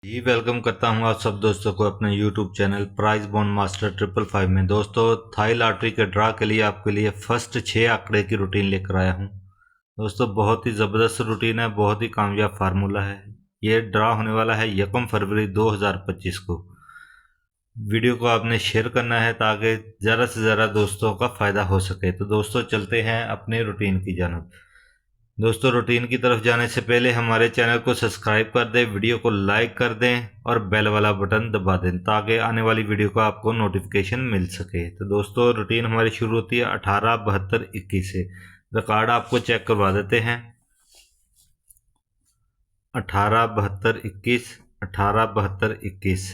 जी welcome करता हूं आप सब दोस्तों को अपने YouTube channel prize bond master 555 में। दोस्तों थाई लॉटरी के ड्रा के लिए आपके लिए फर्स्ट 6 आंकड़े की रूटीन लेकर आया हूं। दोस्तों बहुत ही ज़बरदस्त रूटीन है, बहुत ही कामयाब फार्मूला है। ये ड्रा होने वाला है 1 फरवरी 2025 को। वीडियो को आपने शेयर करना है ताकि ज़्यादा से ज़्यादा दोस्तों का फ़ायदा हो सके। तो दोस्तों चलते हैं अपने रूटीन की जानब। दोस्तों रूटीन की तरफ जाने से पहले हमारे चैनल को सब्सक्राइब कर दें, वीडियो को लाइक कर दें और बेल वाला बटन दबा दें ताकि आने वाली वीडियो का आपको नोटिफिकेशन मिल सके। तो दोस्तों रूटीन हमारी शुरू होती है 18, 72, 21 से। रिकॉर्ड आपको चेक करवा देते हैं। 18, 72, 21, 18, 72, 21,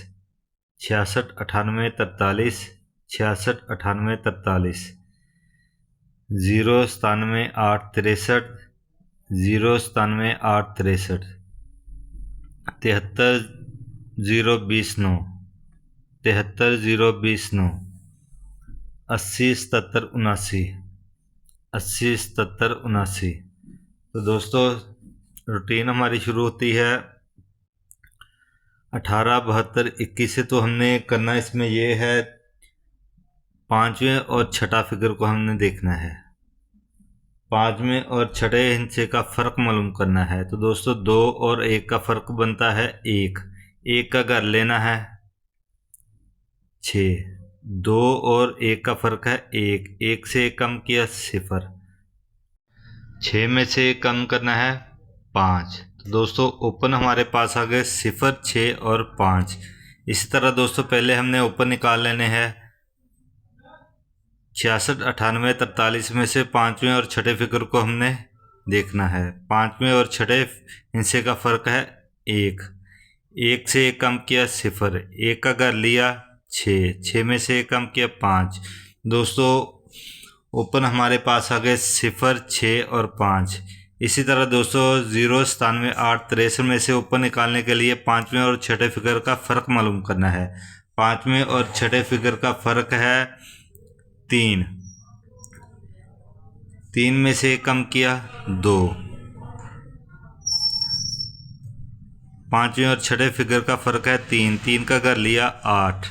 66, 98, 43, 66, 98, 43, 0, 97, 8, 63, 0, 97, 8, 63, 73, 0, 20, 9, 73, 0, 20, 9, 80, 77, 79, 80, 77, 79। तो दोस्तों रूटीन हमारी शुरू होती है 18, 72, 21 से। तो हमने करना इसमें ये है, पांचवें और छठा फिगर को हमने देखना है। पांचवें और छठे हिस्से का फर्क मालूम करना है। तो दोस्तों 2 और 1 का फर्क बनता है 1, 1 का घर लेना है 6, 2 और 1 का फर्क है 1, 1 से कम किया 0, 6 में से कम करना है 5। तो दोस्तों ओपन हमारे पास आ गए 0, 6 और 5। इसी तरह दोस्तों पहले हमने ओपन निकाल लेने हैं 66, 98, 43 में से पांचवें और छठे फिगर को हमने देखना है। पांचवें और छठे हिस्से का फर्क है 1, 1 से कम किया 0, 1 का घर लिया 6, 6 में से कम किया 5। दोस्तों ओपन हमारे पास आ गए 0, 6 और 5। इसी तरह दोस्तों 0, 97, 8, 63 में से ओपन निकालने के लिए पांचवें और छठे फिगर का फर्क मालूम करना है। पांचवें और छठे फिगर का फर्क है 3, 3 में से कम किया 2। पांचवें और छठे फिगर का फर्क है 3, 3 का घर लिया 8,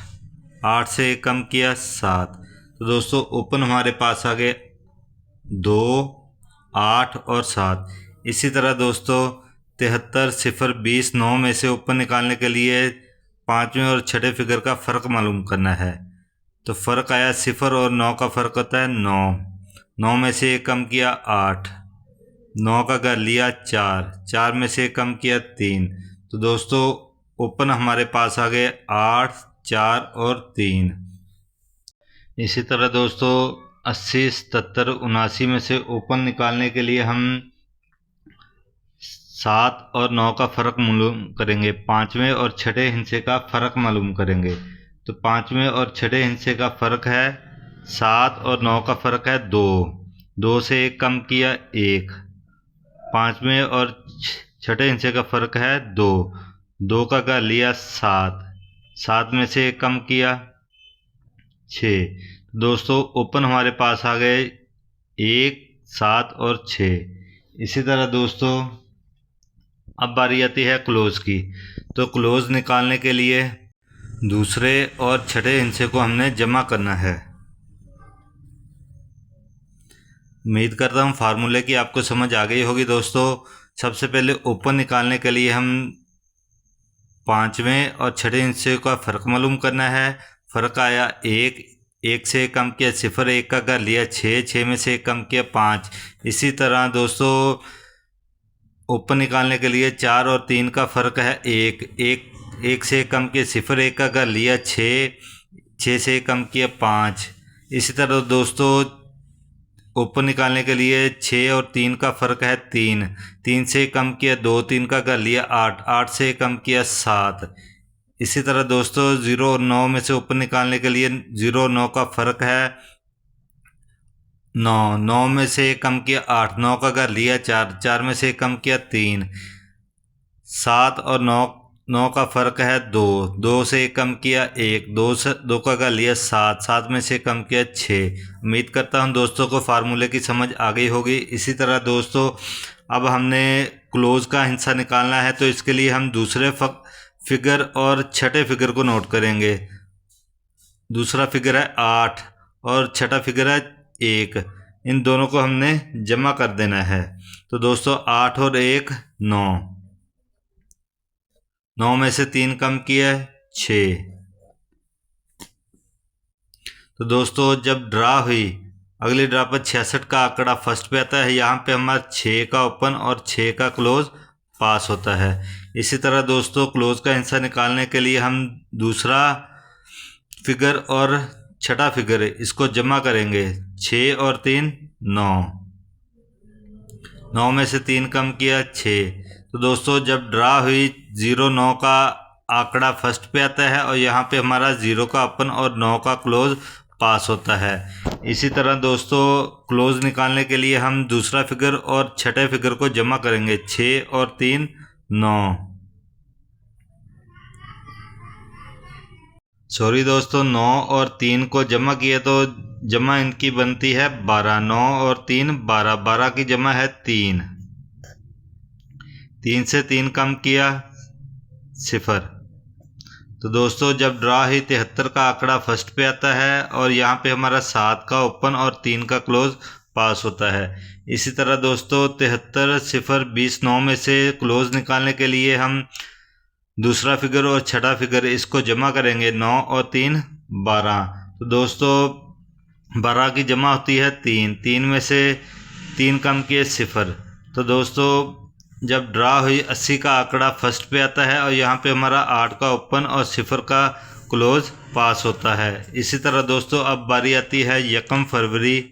8 से कम किया 7। तो दोस्तों ओपन हमारे पास आ गए 2, 8 और 7। इसी तरह दोस्तों 73, 0, 20, 9 में से ओपन निकालने के लिए पांचवें और छठे फिगर का फर्क मालूम करना है। तो फर्क आया 0 और 9 का फर्क होता है 9, 9 में से कम किया 8, 9 का घर लिया 4, 4 में से कम किया 3। तो दोस्तों ओपन हमारे पास आ गए 8, 4 और 3। इसी तरह दोस्तों 80, 77, 79 में से ओपन निकालने के लिए हम 7 और 9 का फर्क मालूम करेंगे। पांचवें और छठे हिस्से का फर्क मालूम करेंगे। तो पांचवें और छठे हिस्से का फर्क है 7 और 9 का फर्क है 2, 2 से कम किया 1। पांचवें और छठे हिस्से का फर्क है 2, 2 का घर लिया 7, 7 में से कम किया 6। दोस्तों ओपन हमारे पास आ गए 1, 7 और 6। इसी तरह दोस्तों अब बारी आती है क्लोज की। तो क्लोज निकालने के लिए दूसरे और छठे हिस्से को हमने जमा करना है। उम्मीद करता हूँ फार्मूले की आपको समझ आ गई होगी। दोस्तों सबसे पहले ओपन निकालने के लिए हम पांचवें और छठे हिस्से का फ़र्क मालूम करना है। फ़र्क आया 1, 1 से कम किया 0, 1 का घर लिया 6, 6 में से कम किया 5। इसी तरह दोस्तों ओपन निकालने के लिए 4 और 3 का फर्क है 1, 1 से कम किया 0, 1 का घर लिया 6, 6 से कम किया 5। इसी तरह दोस्तों ओपन निकालने के लिए 6 और 3 का फर्क है 3, 3 से कम किया 2, 3 का घर लिया 8, 8 से कम किया 7। इसी तरह दोस्तों 0 और 9 में से ओपन निकालने के लिए 0 और 9 का फर्क है 9, 9 में से कम किया 8, 9 का घर लिया 4, 4 में से कम किया 3। 7 और 9, 9 का फर्क है 2, 2 से कम किया 1, 2 का घर लिया 7, 7 में से कम किया 6। उम्मीद करता हूं दोस्तों को फार्मूले की समझ आ गई होगी। इसी तरह दोस्तों अब हमने क्लोज का हिस्सा निकालना है। तो इसके लिए हम दूसरे फिगर और छठे फिगर को नोट करेंगे। दूसरा फिगर है 8 और छठा फिगर है 1। इन दोनों को हमने जमा कर देना है। तो दोस्तों 8 और 1 9, 9 में से 3 कम किया है 6। तो दोस्तों जब ड्रा हुई, अगली ड्रा पर 66 का आंकड़ा फर्स्ट पे आता है। यहाँ पे हमारा 6 का ओपन और 6 का क्लोज पास होता है। इसी तरह दोस्तों क्लोज का हिस्सा निकालने के लिए हम दूसरा फिगर और छठा फिगर इसको जमा करेंगे। 6 और 3 9, 9 में से 3 कम किया 6। तो दोस्तों जब ड्रा हुई 0 9 का आंकड़ा फर्स्ट पे आता है और यहाँ पे हमारा 0 का ओपन और 9 का क्लोज पास होता है। इसी तरह दोस्तों क्लोज निकालने के लिए हम दूसरा फिगर और छठे फिगर को जमा करेंगे। 6 और 3 9, सॉरी दोस्तों 9 और 3 को जमा किया तो जमा इनकी बनती है 12। 9 और 3 12, 12 की जमा है 3। 3 से 3 कम किया 0। तो दोस्तों जब ड्रा ही 73 का आंकड़ा फर्स्ट पे आता है और यहाँ पे हमारा 7 का ओपन और 3 का क्लोज पास होता है। इसी तरह दोस्तों 73 0 20 9 में से क्लोज निकालने के लिए हम दूसरा फिगर और छठा फिगर इसको जमा करेंगे। 9 और 3 12। तो दोस्तों 12 की जमा होती है 3। 3 में से 3 कम किए 0। तो दोस्तों जब ड्रा हुई 80 का आंकड़ा फर्स्ट पे आता है और यहाँ पे हमारा 8 का ओपन और 0 का क्लोज पास होता है। इसी तरह दोस्तों अब बारी आती है 1 फरवरी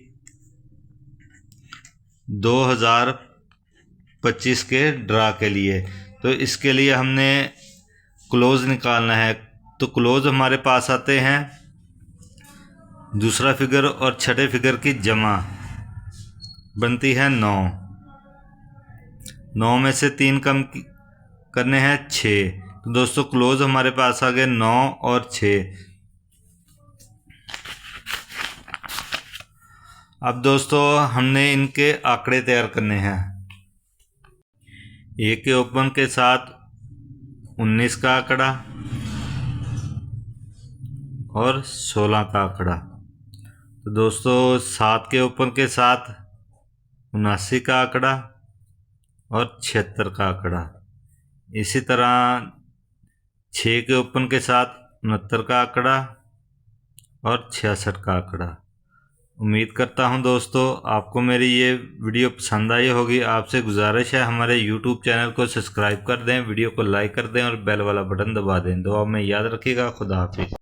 2025 के ड्रा के लिए। तो इसके लिए हमने क्लोज निकालना है। तो क्लोज हमारे पास आते हैं दूसरा फिगर और छठे फिगर की जमा बनती है 9। 9 में से 3 कम करने हैं 6। तो दोस्तों क्लोज हमारे पास आ गए 9 और 6। अब दोस्तों हमने इनके आंकड़े तैयार करने हैं। ए के ओपन के साथ 19 का आंकड़ा और 16 का आंकड़ा। तो दोस्तों 7 के ओपन के साथ 79 का आंकड़ा और 76 का आंकड़ा। इसी तरह 6 के ओपन के साथ 69 का आंकड़ा और 66 का आंकड़ा। उम्मीद करता हूं दोस्तों आपको मेरी ये वीडियो पसंद आई होगी। आपसे गुजारिश है हमारे YouTube चैनल को सब्सक्राइब कर दें, वीडियो को लाइक कर दें और बेल वाला बटन दबा दें। दुआ में याद रखिएगा। खुदा हाफिज़।